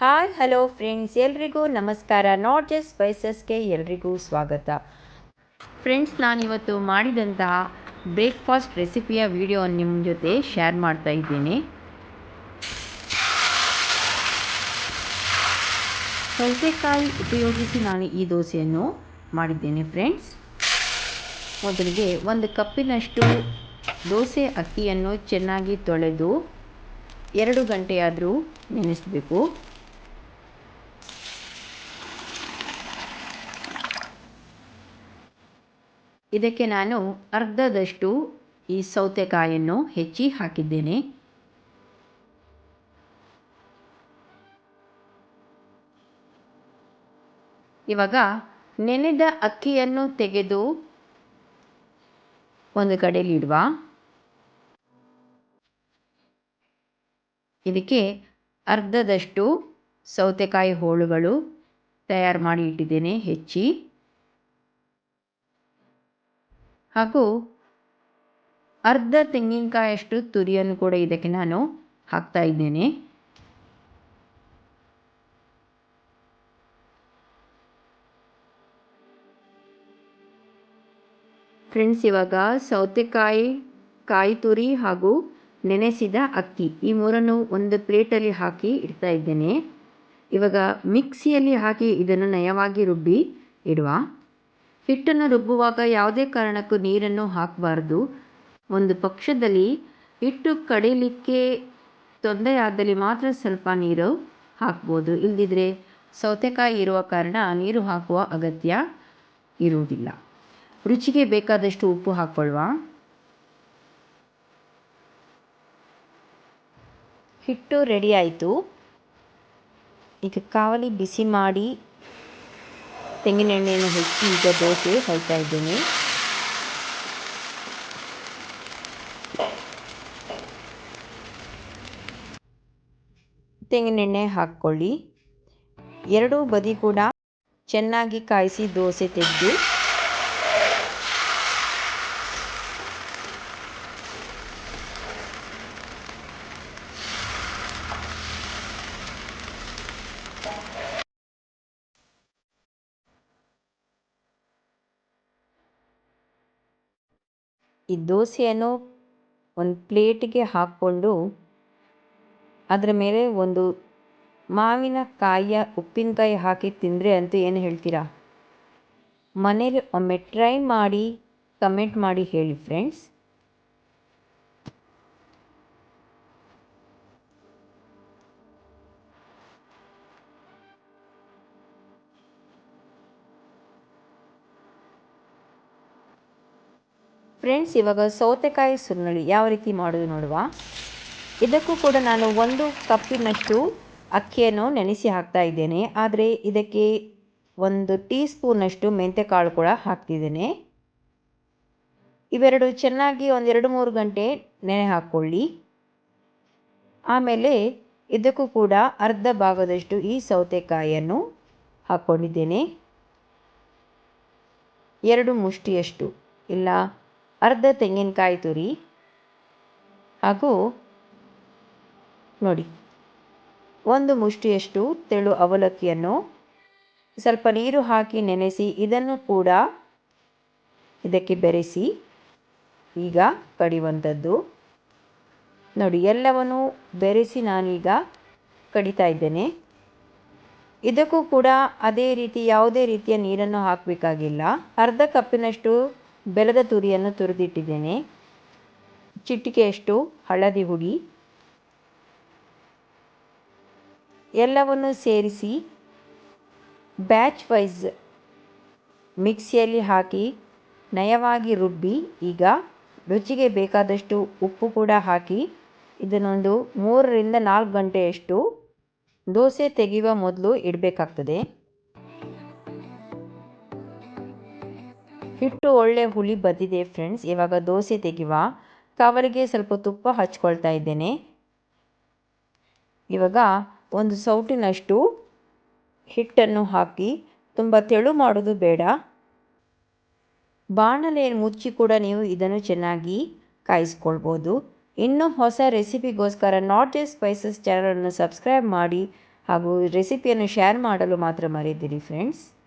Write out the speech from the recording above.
Hi hello friends, ಎಲ್ರಿಗೂ ನಮಸ್ಕಾರ. Not just ಸ್ಪೈಸಸ್ಗೆ ಎಲ್ರಿಗೂ ಸ್ವಾಗತ. ಫ್ರೆಂಡ್ಸ್, ನಾನಿವತ್ತು ಮಾಡಿದಂತಹ ಬ್ರೇಕ್ಫಾಸ್ಟ್ ರೆಸಿಪಿಯ ವಿಡಿಯೋ ನಿಮ್ಮ ಜೊತೆ ಶೇರ್ ಮಾಡ್ತಾ ಇದ್ದೀನಿ. ಸೌತೆಕಾಯಿ ಉಪಯೋಗಿಸಿ ನಾನು ಈ ದೋಸೆಯನ್ನು ಮಾಡಿದ್ದೇನೆ. ಫ್ರೆಂಡ್ಸ್, ಮೊದಲಿಗೆ 1 ಕಪ್ಪಿನಷ್ಟು ದೋಸೆ ಅಕ್ಕಿಯನ್ನು ಚೆನ್ನಾಗಿ ತೊಳೆದು 2 ಗಂಟೆಯಾದರೂ ನೆನೆಸಬೇಕು. ಇದಕ್ಕೆ ನಾನು ಅರ್ಧದಷ್ಟು ಈ ಸೌತೆಕಾಯನ್ನು ಹೆಚ್ಚಿ ಹಾಕಿದ್ದೇನೆ. ಇವಾಗ ನೆನೆದ ಅಕ್ಕಿಯನ್ನು ತೆಗೆದು ಒಂದು ಕಡೆಯಲ್ಲಿ ಇಡುವ. ಇದಕ್ಕೆ ಅರ್ಧದಷ್ಟು ಸೌತೆಕಾಯಿ ಹೋಳುಗಳು ತಯಾರು ಮಾಡಿ ಇಟ್ಟಿದ್ದೇನೆ ಹೆಚ್ಚಿ, ಹಾಗೂ ಅರ್ಧ ತೆಂಗಿನಕಾಯಷ್ಟು ತುರಿಯನ್ನು ಕೂಡ ಇದಕ್ಕೆ ನಾನು ಹಾಕ್ತಾ ಇದ್ದೇನೆ. ಫ್ರೆಂಡ್ಸ್, ಇವಾಗ ಸೌತೆಕಾಯಿ, ಕಾಯಿ ತುರಿ ಹಾಗೂ ನೆನೆಸಿದ ಅಕ್ಕಿ ಈ ಮೂರನ್ನು ಒಂದು ಪ್ಲೇಟಲ್ಲಿ ಹಾಕಿ ಇಡ್ತಾ ಇದ್ದೇನೆ. ಇವಾಗ ಮಿಕ್ಸಿಯಲ್ಲಿ ಹಾಕಿ ಇದನ್ನು ನಯವಾಗಿ ರುಬ್ಬಿ ಇಡುವ. ಹಿಟ್ಟನ್ನು ರುಬ್ಬುವಾಗ ಯಾವುದೇ ಕಾರಣಕ್ಕೂ ನೀರನ್ನು ಹಾಕಬಾರ್ದು. ಒಂದು ಪಕ್ಷದಲ್ಲಿ ಹಿಟ್ಟು ಕಡಿಲಿಕ್ಕೆ ತೊಂದರೆ ಆದಲ್ಲಿ ಮಾತ್ರ ಸ್ವಲ್ಪ ನೀರು ಹಾಕ್ಬೋದು. ಇಲ್ಲದಿದ್ದರೆ ಸೌತೆಕಾಯಿ ಇರುವ ಕಾರಣ ನೀರು ಹಾಕುವ ಅಗತ್ಯ ಇರುವುದಿಲ್ಲ. ರುಚಿಗೆ ಬೇಕಾದಷ್ಟು ಉಪ್ಪು ಹಾಕ್ಕೊಳ್ಳುವ. ಹಿಟ್ಟು ರೆಡಿ ಆಯಿತು. ಈಗ ಕಾವಲಿ ಬಿಸಿ ಮಾಡಿ ತೆಂಗಿನ ಎಣ್ಣೆಯನ್ನು ಹೆಚ್ಚಿ ಈಗ ದೋಸೆ ಹಾಕ್ತಾ ಇದ್ದೇನೆ. ತೆಂಗಿನೆಣ್ಣೆ ಹಾಕ್ಕೊಳ್ಳಿ. ಎರಡೂ ಬದಿ ಕೂಡ ಚೆನ್ನಾಗಿ ಕಾಯಿಸಿ ದೋಸೆ ತೆಗೆದು ಈ ದೋಸೆಯನ್ನು ಒಂದು ಪ್ಲೇಟಿಗೆ ಹಾಕ್ಕೊಂಡು ಅದರ ಮೇಲೆ ಒಂದು ಮಾವಿನಕಾಯಿಯ ಉಪ್ಪಿನಕಾಯಿ ಹಾಕಿ ತಿಂದರೆ ಅಂತೂ ಏನು ಹೇಳ್ತೀರಾ? ಮನೇಲಿ ಒಮ್ಮೆ ಟ್ರೈ ಮಾಡಿ ಕಮೆಂಟ್ ಮಾಡಿ ಹೇಳಿ ಫ್ರೆಂಡ್ಸ್. ಫ್ರೆಂಡ್ಸ್, ಇವಾಗ ಸೌತೆಕಾಯಿ ಸುರುಳಿ ಯಾವ ರೀತಿ ಮಾಡೋದು ನೋಡುವ. ಇದಕ್ಕೂ ಕೂಡ ನಾನು 1 ಕಪ್ಪಿನಷ್ಟು ಅಕ್ಕಿಯನ್ನು ನೆನೆಸಿ ಹಾಕ್ತಾ ಇದ್ದೇನೆ. ಆದರೆ ಇದಕ್ಕೆ 1 ಟೀ ಸ್ಪೂನಷ್ಟು ಮೆಂತ್ಯಕಾಳು ಕೂಡ ಹಾಕ್ತಿದ್ದೇನೆ. ಇವೆರಡು ಚೆನ್ನಾಗಿ 1-2-3 ಗಂಟೆ ನೆನೆ ಹಾಕ್ಕೊಳ್ಳಿ. ಆಮೇಲೆ ಇದಕ್ಕೂ ಕೂಡ ಅರ್ಧ ಭಾಗದಷ್ಟು ಈ ಸೌತೆಕಾಯಿಯನ್ನು ಹಾಕ್ಕೊಂಡಿದ್ದೇನೆ. 2 ಮುಷ್ಟಿಯಷ್ಟು ಇಲ್ಲ ಅರ್ಧ ತೆಂಗಿನಕಾಯಿ ತುರಿ, ಹಾಗೂ ನೋಡಿ 1 ಮುಷ್ಟಿಯಷ್ಟು ತೆಳು ಅವಲಕ್ಕಿಯನ್ನು ಸ್ವಲ್ಪ ನೀರು ಹಾಕಿ ನೆನೆಸಿ ಇದನ್ನು ಕೂಡ ಇದಕ್ಕೆ ಬೆರೆಸಿ ಈಗ ಕಡಿಯುವಂಥದ್ದು. ನೋಡಿ, ಎಲ್ಲವನ್ನು ಬೆರೆಸಿ ನಾನೀಗ ಕಡಿತಾ ಇದ್ದೇನೆ. ಇದಕ್ಕೂ ಕೂಡ ಅದೇ ರೀತಿ ಯಾವುದೇ ರೀತಿಯ ನೀರನ್ನು ಹಾಕಬೇಕಾಗಿಲ್ಲ. ಅರ್ಧ ಕಪ್ಪಿನಷ್ಟು ಬೆಲ್ಲದ ತುರಿಯನ್ನು ತುರಿದಿಟ್ಟಿದ್ದೇನೆ. ಚಿಟಿಕೆಯಷ್ಟು ಹಳದಿ ಹುಡಿ, ಎಲ್ಲವನ್ನು ಸೇರಿಸಿ ಬ್ಯಾಚ್ ವೈಸ್ ಮಿಕ್ಸಿಯಲ್ಲಿ ಹಾಕಿ ನಯವಾಗಿ ರುಬ್ಬಿ ಈಗ ರುಚಿಗೆ ಬೇಕಾದಷ್ಟು ಉಪ್ಪು ಕೂಡ ಹಾಕಿ ಇದನ್ನೊಂದು 3-4 ಗಂಟೆಯಷ್ಟು ದೋಸೆ ತೆಗೆಯುವ ಮೊದಲು ಇಡಬೇಕಾಗ್ತದೆ. ಹಿಟ್ಟು ಒಳ್ಳೆ ಹುಳಿ ಬಂದಿದೆ ಫ್ರೆಂಡ್ಸ್. ಇವಾಗ ದೋಸೆ ತೆಗೆಯುವ. ಕವಲಿಗೆ ಸ್ವಲ್ಪ ತುಪ್ಪ ಹಚ್ಕೊಳ್ತಾ ಇದ್ದೇನೆ. ಇವಾಗ ಒಂದು ಸೌಟಿನಷ್ಟು ಹಿಟ್ಟನ್ನು ಹಾಕಿ, ತುಂಬ ತೆಳು ಮಾಡೋದು ಬೇಡ. ಬಾಣಲೆಯನ್ನು ಮುಚ್ಚಿ ಕೂಡ ನೀವು ಇದನ್ನು ಚೆನ್ನಾಗಿ ಕಾಯಿಸ್ಕೊಳ್ಬೋದು. ಇನ್ನೂ ಹೊಸ ರೆಸಿಪಿಗೋಸ್ಕರ ನಾಟ್ ಜಸ್ಟ್ ಸ್ಪೈಸಸ್ ಚಾನಲನ್ನು ಸಬ್ಸ್ಕ್ರೈಬ್ ಮಾಡಿ ಹಾಗೂ ರೆಸಿಪಿಯನ್ನು ಶೇರ್ ಮಾಡಲು ಮಾತ್ರ ಮರೆಯದಿರಿ ಫ್ರೆಂಡ್ಸ್.